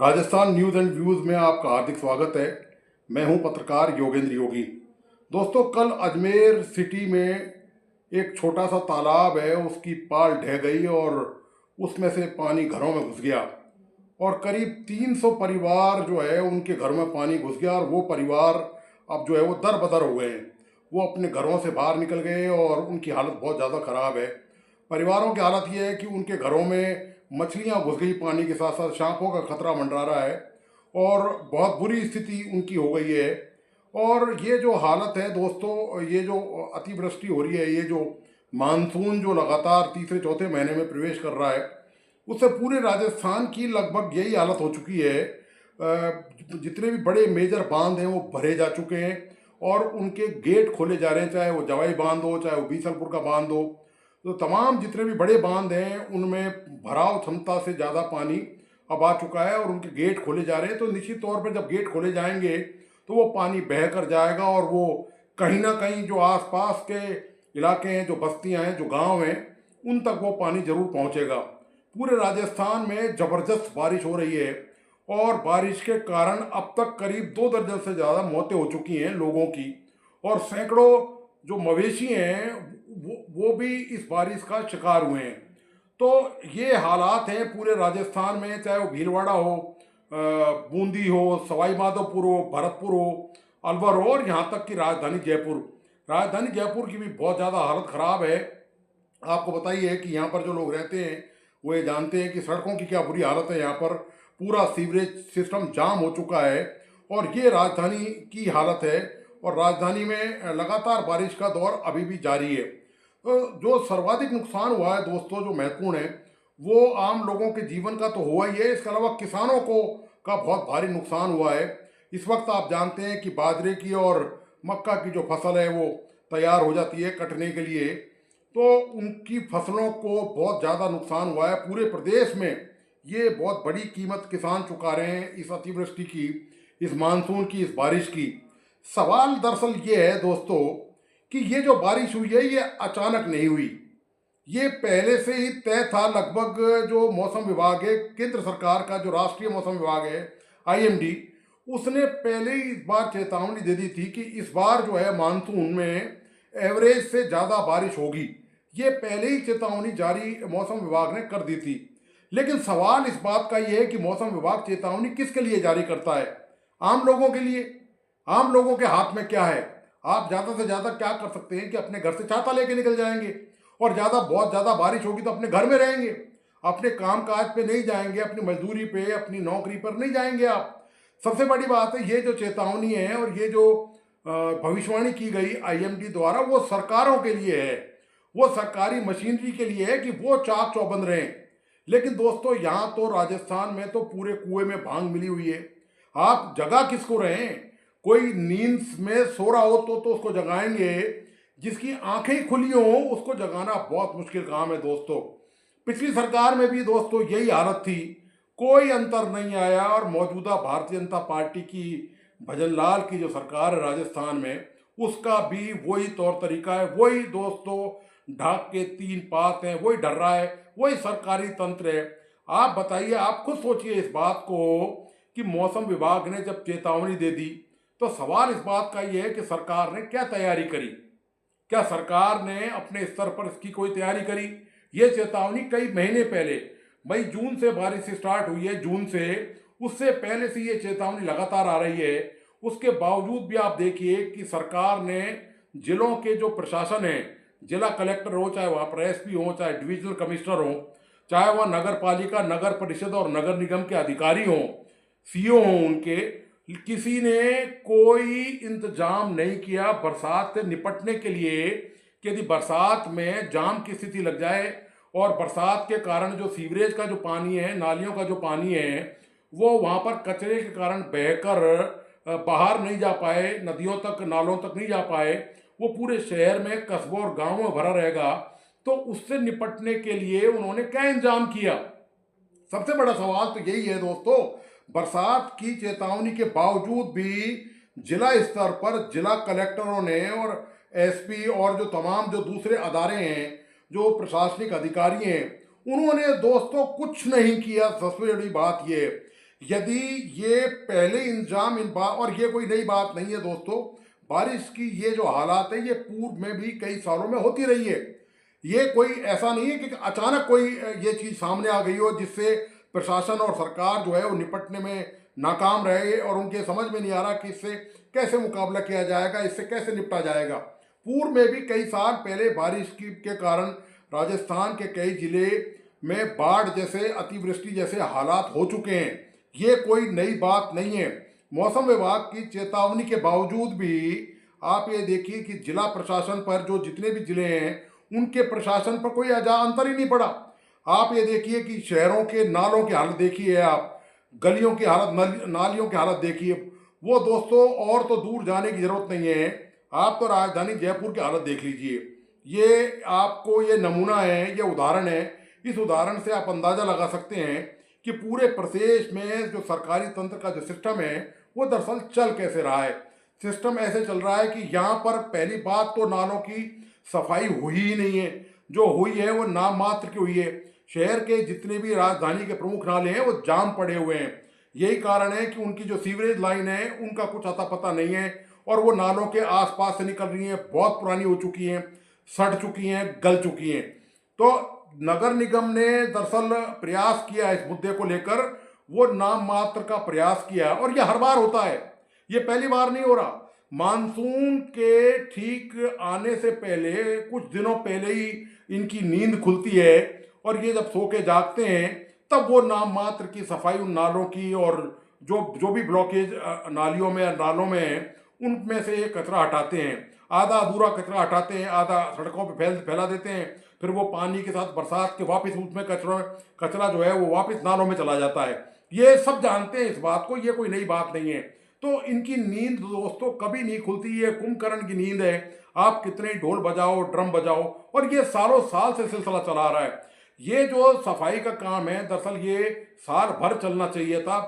Rajasthan news and views में आपका हार्दिक स्वागत है। मैं हूं पत्रकार योगेंद्र योगी। दोस्तों, कल अजमेर सिटी में एक छोटा सा तालाब है, उसकी पाल ढह गई और उसमें से पानी घरों में घुस गया और करीब 300 परिवार जो है उनके घर में पानी घुस गया और वो परिवार अब जो है वो दर-बदर हो गए हैं। वो अपने घरों से बाहर निकल गए और उनकी हालत बहुत ज़्यादा ख़राब है। परिवारों की हालत ये है कि उनके घरों में मछलियां घुस गई, पानी के साथ साथ सांपों का खतरा मंडरा रहा है और बहुत बुरी स्थिति उनकी हो गई है। और ये जो हालत है दोस्तों, ये जो अतिवृष्टि हो रही है, ये जो मानसून जो लगातार तीसरे चौथे महीने में प्रवेश कर रहा है, उससे पूरे राजस्थान की लगभग यही हालत हो चुकी है। जितने भी बड़े मेजर बांध हैं वो भरे जा चुके हैं और उनके गेट खोले जा रहे हैं, चाहे वो जवाई बांध हो, चाहे वो बीसलपुर का बांध हो। तो तमाम जितने भी बड़े बांध हैं उनमें भराव क्षमता से ज़्यादा पानी अब आ चुका है और उनके गेट खोले जा रहे हैं। तो निश्चित तौर पर जब गेट खोले जाएंगे तो वो पानी बह कर जाएगा और वो कहीं ना कहीं जो आसपास के इलाके हैं, जो बस्तियां हैं, जो गांव हैं, उन तक वो पानी जरूर पहुंचेगा। पूरे राजस्थान में ज़बरदस्त बारिश हो रही है और बारिश के कारण अब तक करीब 2 दर्जन से ज़्यादा मौतें हो चुकी हैं लोगों की और सैकड़ों जो मवेशी हैं वो भी इस बारिश का शिकार हुए हैं। तो ये हालात हैं पूरे राजस्थान में, चाहे वो भीलवाड़ा हो, बूंदी हो, सवाई माधोपुर हो, भरतपुर हो, अलवर हो और यहाँ तक कि राजधानी जयपुर की भी बहुत ज़्यादा हालत ख़राब है। आपको बताइए कि यहाँ पर जो लोग रहते हैं वो ये जानते हैं कि सड़कों की क्या बुरी हालत है। यहाँ पर पूरा सीवरेज सिस्टम जाम हो चुका है और ये राजधानी की हालत है और राजधानी में लगातार बारिश का दौर अभी भी जारी है। तो जो सर्वाधिक नुकसान हुआ है दोस्तों, जो महत्वपूर्ण है, वो आम लोगों के जीवन का तो हुआ ही है, इसके अलावा किसानों को का बहुत भारी नुकसान हुआ है। इस वक्त आप जानते हैं कि बाजरे की और मक्का की जो फसल है वो तैयार हो जाती है कटने के लिए, तो उनकी फसलों को बहुत ज़्यादा नुकसान हुआ है। पूरे प्रदेश में ये बहुत बड़ी कीमत किसान चुका रहे हैं इस अतिवृष्टि की, इस मानसून की, इस बारिश की। सवाल दरअसल ये है दोस्तों कि ये जो बारिश हुई है ये अचानक नहीं हुई, ये पहले से ही तय था। लगभग जो मौसम विभाग है, केंद्र सरकार का जो राष्ट्रीय मौसम विभाग है, आईएमडी, उसने पहले ही इस बार चेतावनी दे दी थी कि इस बार जो है मानसून में एवरेज से ज़्यादा बारिश होगी। ये पहले ही चेतावनी जारी मौसम विभाग ने कर दी थी। लेकिन सवाल इस बात का ये है कि मौसम विभाग चेतावनी किसके लिए जारी करता है? आम लोगों के लिए। आम लोगों के हाथ में क्या है? आप ज़्यादा से ज़्यादा क्या कर सकते हैं कि अपने घर से छाता लेके निकल जाएंगे और बहुत ज़्यादा बारिश होगी तो अपने घर में रहेंगे, अपने काम काज पे नहीं जाएंगे, अपनी मजदूरी पे, अपनी नौकरी पर नहीं जाएंगे आप। सबसे बड़ी बात है, ये जो चेतावनी है और ये जो भविष्यवाणी की गई आईएमडी द्वारा, वो सरकारों के लिए है, वो सरकारी मशीनरी के लिए है कि वो चाक चौबंद रहें। लेकिन दोस्तों, यहाँ तो राजस्थान में तो पूरे कुएं में भांग मिली हुई है। आप जगा किसको रहें? कोई नींद में सो रहा हो तो उसको जगाएंगे, जिसकी आंखें खुली हो उसको जगाना बहुत मुश्किल काम है दोस्तों। पिछली सरकार में भी दोस्तों यही हालत थी, कोई अंतर नहीं आया और मौजूदा भारतीय जनता पार्टी की भजनलाल की जो सरकार है राजस्थान में, उसका भी वही तौर तरीका है, वही दोस्तों ढाक के तीन पात हैं, वही डर रहा है, वही सरकारी तंत्र है। आप बताइए, आप खुद सोचिए इस बात को कि मौसम विभाग ने जब चेतावनी दे दी तो सवाल इस बात का यह है कि सरकार ने क्या तैयारी करी? क्या सरकार ने अपने स्तर पर इसकी कोई तैयारी करी? ये चेतावनी कई महीने पहले, मई जून से बारिश स्टार्ट हुई है, जून से, उससे पहले से ये चेतावनी लगातार आ रही है। उसके बावजूद भी आप देखिए कि सरकार ने जिलों के जो प्रशासन है, जिला कलेक्टर हो, चाहे वहाँ पर एसपी हो, चाहे डिविजनल कमिश्नर हो, चाहे वह नगर पालिका, नगर परिषद और नगर निगम के अधिकारी हों, सीओ हों, उनके किसी ने कोई इंतजाम नहीं किया बरसात से निपटने के लिए कि यदि बरसात में जाम की स्थिति लग जाए और बरसात के कारण जो सीवरेज का जो पानी है, नालियों का जो पानी है, वो वहाँ पर कचरे के कारण बहकर बाहर नहीं जा पाए, नदियों तक, नालों तक नहीं जा पाए, वो पूरे शहर में, कस्बों और गाँवों में भरा रहेगा। तो उससे निपटने के लिए उन्होंने क्या इंतजाम किया? सबसे बड़ा सवाल तो यही है दोस्तों। बरसात की चेतावनी के बावजूद भी जिला स्तर पर जिला कलेक्टरों ने और एसपी और जो तमाम जो दूसरे अदारे हैं, जो प्रशासनिक अधिकारी हैं, उन्होंने दोस्तों कुछ नहीं किया। सबसे बड़ी बात ये यदि ये पहले इंतजाम इन बात, और ये कोई नई बात नहीं है दोस्तों, बारिश की ये जो हालात है ये पूर्व में भी कई सालों में होती रही है। ये कोई ऐसा नहीं है कि अचानक कोई ये चीज़ सामने आ गई हो जिससे प्रशासन और सरकार जो है वो निपटने में नाकाम रहे और उनके समझ में नहीं आ रहा कि इससे कैसे मुकाबला किया जाएगा, इससे कैसे निपटा जाएगा। पूर्व में भी कई साल पहले बारिश की के कारण राजस्थान के कई जिले में बाढ़ जैसे, अतिवृष्टि जैसे हालात हो चुके हैं। ये कोई नई बात नहीं है। मौसम विभाग की चेतावनी के बावजूद भी आप ये देखिए कि जिला प्रशासन पर, जो जितने भी जिले हैं उनके प्रशासन पर कोई अंतर ही नहीं पड़ा। आप ये देखिए कि शहरों के नालों की हालत देखिए, आप गलियों की हालत, नालियों की हालत देखिए। वो दोस्तों और तो दूर जाने की जरूरत नहीं है, आप तो राजधानी जयपुर की हालत देख लीजिए। ये आपको ये नमूना है, ये उदाहरण है। इस उदाहरण से आप अंदाजा लगा सकते हैं कि पूरे प्रदेश में जो सरकारी तंत्र का जो सिस्टम है वो दरअसल चल कैसे रहा है। सिस्टम ऐसे चल रहा है कि यहाँ पर पहली बात तो नालों की सफाई हुई ही नहीं है। जो हुई है वो नाम मात्र की हुई है। शहर के जितने भी राजधानी के प्रमुख नाले हैं वो जाम पड़े हुए हैं। यही कारण है कि उनकी जो सीवरेज लाइन है उनका कुछ अता पता नहीं है, और वो नालों के आसपास से निकल रही हैं, बहुत पुरानी हो चुकी हैं, सड़ चुकी हैं, गल चुकी हैं। तो नगर निगम ने दरअसल प्रयास किया इस मुद्दे को लेकर, वो नाम मात्र का प्रयास किया, और ये हर बार होता है, ये पहली बार नहीं हो रहा। मानसून के ठीक आने से पहले, कुछ दिनों पहले ही इनकी नींद खुलती है, और ये जब सो के जागते हैं तब वो नाम मात्र की सफाई उन नालों की, और जो जो भी ब्लॉकेज नालियों में, नालों में है, उनमें से ये कचरा हटाते हैं। आधा अधूरा कचरा हटाते हैं, आधा सड़कों पे फैला देते हैं। फिर वो पानी के साथ बरसात के वापस उसमें कचरा जो है वो वापस नालों में चला जाता है। ये सब जानते हैं इस बात को, ये कोई नई बात नहीं है। तो इनकी नींद दोस्तों कभी नहीं खुलती, ये कुंभकर्ण की नींद है। आप कितने ढोल बजाओ, ड्रम बजाओ, और ये सालों साल से सिलसिला चला रहा है। ये जो सफाई का काम है दरअसल ये साल भर चलना चाहिए था।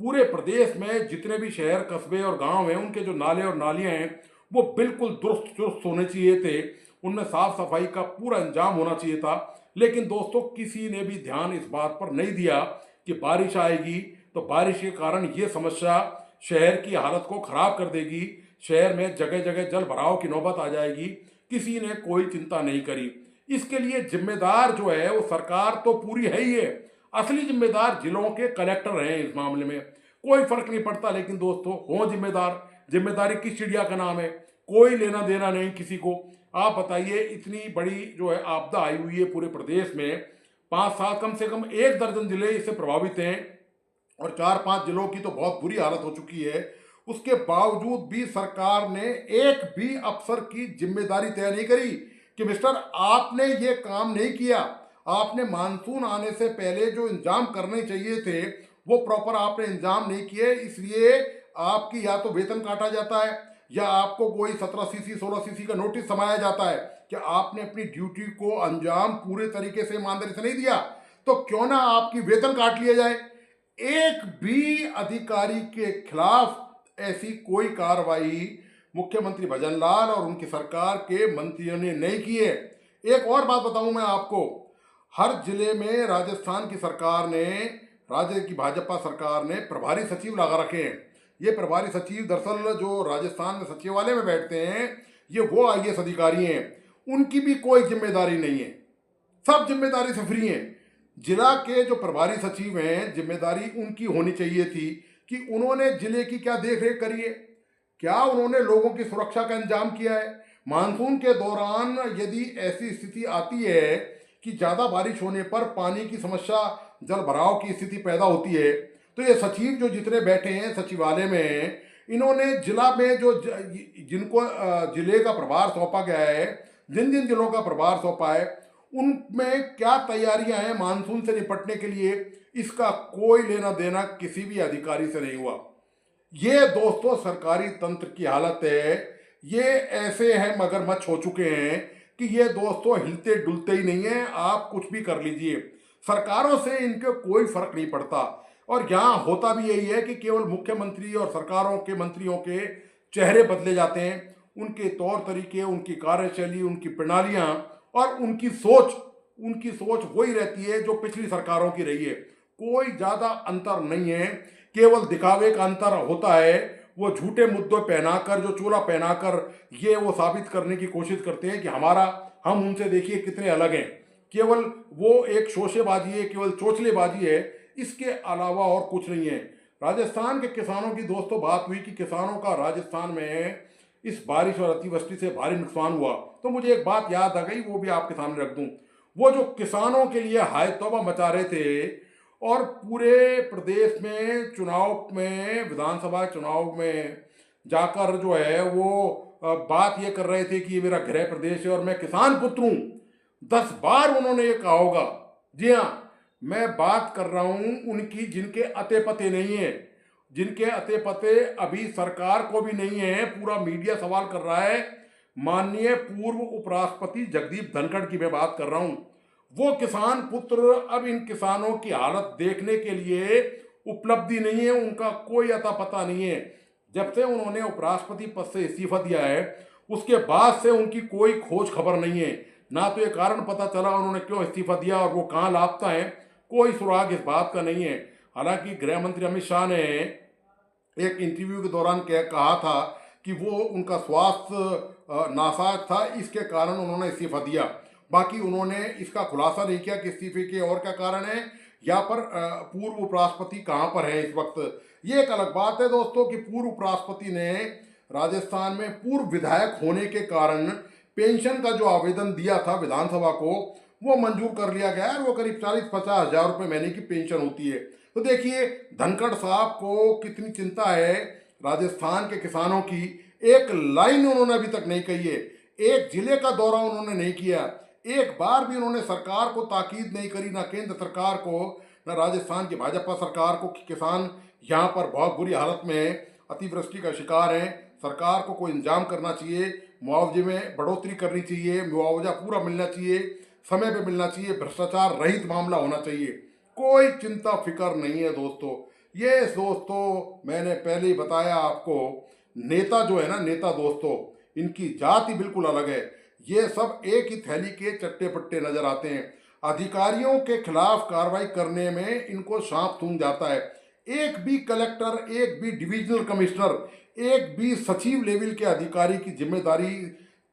पूरे प्रदेश में जितने भी शहर, कस्बे और गांव हैं, उनके जो नाले और नालियां हैं वो बिल्कुल दुरुस्त चुस्त होने चाहिए थे। उनमें साफ सफाई का पूरा इंतजाम होना चाहिए था। लेकिन दोस्तों किसी ने भी ध्यान इस बात पर नहीं दिया कि बारिश आएगी तो बारिश के कारण ये समस्या शहर की हालत को खराब कर देगी, शहर में जगह जगह जल भराव की नौबत आ जाएगी। किसी ने कोई चिंता नहीं करी। इसके लिए जिम्मेदार जो है वो सरकार तो पूरी है ही है, असली जिम्मेदार जिलों के कलेक्टर हैं इस मामले में। कोई फर्क नहीं पड़ता, लेकिन दोस्तों हो जिम्मेदार। जिम्मेदारी किस चिड़िया का नाम है, कोई लेना देना नहीं किसी को। आप बताइए, इतनी बड़ी जो है आपदा आई हुई है पूरे प्रदेश में, 5 साल, कम से कम 1 दर्जन जिले इससे प्रभावित हैं, और 4-5 जिलों की तो बहुत बुरी हालत हो चुकी है। उसके बावजूद भी सरकार ने एक भी अफसर की जिम्मेदारी तय नहीं करी कि मिस्टर आपने ये काम नहीं किया, आपने मानसून आने से पहले जो इंतजाम करने चाहिए थे वो प्रॉपर आपने इंतजाम नहीं किए, इसलिए आपकी या तो वेतन काटा जाता है या आपको कोई 17 सीसी 16 सीसी का नोटिस समाया जाता है कि आपने अपनी ड्यूटी को अंजाम पूरे तरीके से, ईमानदारी से नहीं दिया, तो क्यों ना आपकी वेतन काट लिया जाए। एक भी अधिकारी के खिलाफ ऐसी कोई कार्रवाई मुख्यमंत्री भजनलाल और उनकी सरकार के मंत्रियों ने नहीं की है। एक और बात बताऊं मैं आपको, हर जिले में राजस्थान की सरकार ने, राज्य की भाजपा सरकार ने प्रभारी सचिव लगा रखे हैं। ये प्रभारी सचिव दरअसल जो राजस्थान में सचिवालय में बैठते हैं, ये वो आईएएस अधिकारी हैं। उनकी भी कोई जिम्मेदारी नहीं है, सब जिम्मेदारी से फ्री हैं। जिला के जो प्रभारी सचिव हैं, जिम्मेदारी उनकी होनी चाहिए थी कि उन्होंने जिले की क्या देख रेख करी है, क्या उन्होंने लोगों की सुरक्षा का इंतजाम किया है। मानसून के दौरान यदि ऐसी स्थिति आती है कि ज़्यादा बारिश होने पर पानी की समस्या, जल भराव की स्थिति पैदा होती है, तो ये सचिव जो जितने बैठे हैं सचिवालय में, इन्होंने जिला में जो जिनको जिले का प्रभार सौंपा गया है, जिन जिन जिलों का प्रभार सौंपा है, उनमें क्या तैयारियां हैं मानसून से निपटने के लिए, इसका कोई लेना देना किसी भी अधिकारी से नहीं हुआ। ये दोस्तों सरकारी तंत्र की हालत है। ये ऐसे हैं मगरमच्छ हो चुके हैं कि ये दोस्तों हिलते डुलते ही नहीं है। आप कुछ भी कर लीजिए, सरकारों से इनके कोई फर्क नहीं पड़ता। और यहाँ होता भी यही है कि केवल मुख्यमंत्री और सरकारों के मंत्रियों के चेहरे बदले जाते हैं, उनके तौर तरीके, उनकी कार्यशैली, उनकी प्रणालियाँ और उनकी सोच वही रहती है जो पिछली सरकारों की रही है। कोई ज़्यादा अंतर नहीं है, केवल दिखावे का अंतर होता है। वो झूठे मुद्दों पहनाकर, जो चोला पहनाकर ये वो साबित करने की कोशिश करते हैं कि हम उनसे देखिए कितने अलग हैं। केवल वो एक शोशेबाजी है, केवल चोचलेबाजी है, इसके अलावा और कुछ नहीं है। राजस्थान के किसानों की दोस्तों बात हुई कि किसानों का राजस्थान में इस बारिश और अतिवृष्टि से भारी नुकसान हुआ, तो मुझे एक बात याद आ गई, वो भी आपके सामने रख दूं। वो जो किसानों के लिए हाय तौबा मचा रहे थे और पूरे प्रदेश में चुनाव में, विधानसभा चुनाव में जाकर जो है वो बात ये कर रहे थे कि ये मेरा गृह प्रदेश है और मैं किसान पुत्र हूँ। 10 बार उन्होंने ये कहा होगा। जी हाँ, मैं बात कर रहा हूँ उनकी जिनके अते पते नहीं है, जिनके अते पते अभी सरकार को भी नहीं है। पूरा मीडिया सवाल कर रहा है। माननीय पूर्व उपराष्ट्रपति जगदीप धनखड़ की मैं बात कर रहा हूँ। वो किसान पुत्र अब इन किसानों की हालत देखने के लिए उपलब्धि नहीं है, उनका कोई अता पता नहीं है। जब से उन्होंने उपराष्ट्रपति पद से इस्तीफा दिया है उसके बाद से उनकी कोई खोज खबर नहीं है। ना तो ये कारण पता चला उन्होंने क्यों इस्तीफा दिया और वो कहाँ लापता है, कोई सुराग इस बात का नहीं है। हालांकि गृह मंत्री अमित शाह ने एक इंटरव्यू के दौरान कहा था कि वो उनका स्वास्थ्य नासाज था, इसके कारण उन्होंने इस्तीफा दिया। बाकी उन्होंने इसका खुलासा नहीं किया कि इस्तीफे के और क्या कारण है, या पर पूर्व उपराष्ट्रपति कहाँ पर है इस वक्त। ये एक अलग बात है दोस्तों कि पूर्व उपराष्ट्रपति ने राजस्थान में पूर्व विधायक होने के कारण पेंशन का जो आवेदन दिया था विधानसभा को, वो मंजूर कर लिया गया है। वो करीब 40-50 हज़ार रुपये महीने की पेंशन होती है। तो देखिए धनखड़ साहब को कितनी चिंता है राजस्थान के किसानों की। एक लाइन उन्होंने अभी तक नहीं कही है, एक जिले का दौरा उन्होंने नहीं किया, एक बार भी उन्होंने सरकार को ताकीद नहीं करी, ना केंद्र सरकार को, ना राजस्थान की भाजपा सरकार को, कि किसान यहाँ पर बहुत बुरी हालत में है, अतिवृष्टि का शिकार हैं। सरकार को कोई इंतजाम करना चाहिए, मुआवजे में बढ़ोतरी करनी चाहिए, मुआवजा पूरा मिलना चाहिए, समय पे मिलना चाहिए, भ्रष्टाचार रहित मामला होना चाहिए। कोई चिंता फिक्र नहीं है दोस्तों। ये दोस्तों मैंने पहले ही बताया आपको, नेता जो है ना, नेता दोस्तों, इनकी जाति बिल्कुल अलग है। ये सब एक ही थैली के चट्टे पट्टे नजर आते हैं। अधिकारियों के खिलाफ कार्रवाई करने में इनको सांप सूंघ जाता है। एक भी कलेक्टर, एक भी डिविजनल कमिश्नर, एक भी सचिव लेवल के अधिकारी की जिम्मेदारी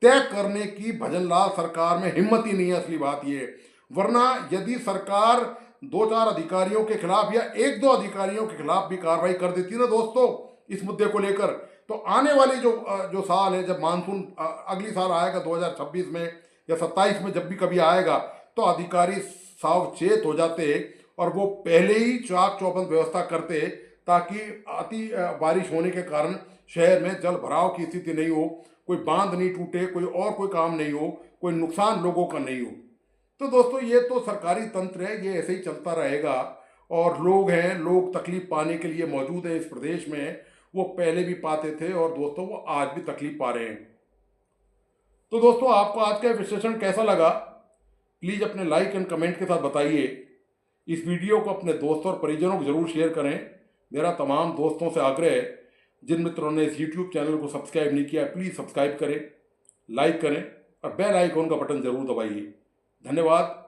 तय करने की भजनलाल सरकार में हिम्मत ही नहीं है। असली बात ये, वरना यदि सरकार 2-4 अधिकारियों के खिलाफ या 1-2 अधिकारियों के खिलाफ भी कार्रवाई कर देती ना दोस्तों इस मुद्दे को लेकर, तो आने वाली जो साल है, जब मानसून अगली साल आएगा 2026 में या 27 में, जब भी कभी आएगा, तो अधिकारी सावचेत हो जाते और वो पहले ही चाक चौबंद व्यवस्था करते ताकि अति बारिश होने के कारण शहर में जल भराव की स्थिति नहीं हो, कोई बांध नहीं टूटे, कोई काम नहीं हो, कोई नुकसान लोगों का नहीं हो। तो दोस्तों ये तो सरकारी तंत्र है, ये ऐसे ही चलता रहेगा। और लोग हैं, लोग तकलीफ पाने के लिए मौजूद हैं इस प्रदेश में, वो पहले भी पाते थे और दोस्तों वो आज भी तकलीफ पा रहे हैं। तो दोस्तों आपको आज का विश्लेषण कैसा लगा, प्लीज़ अपने लाइक एंड कमेंट के साथ बताइए। इस वीडियो को अपने दोस्तों और परिजनों को जरूर शेयर करें। मेरा तमाम दोस्तों से आग्रह है, जिन मित्रों ने इस यूट्यूब चैनल को सब्सक्राइब नहीं किया प्लीज़ सब्सक्राइब करें, लाइक करें और बेल आइकॉन का बटन जरूर दबाइए। धन्यवाद।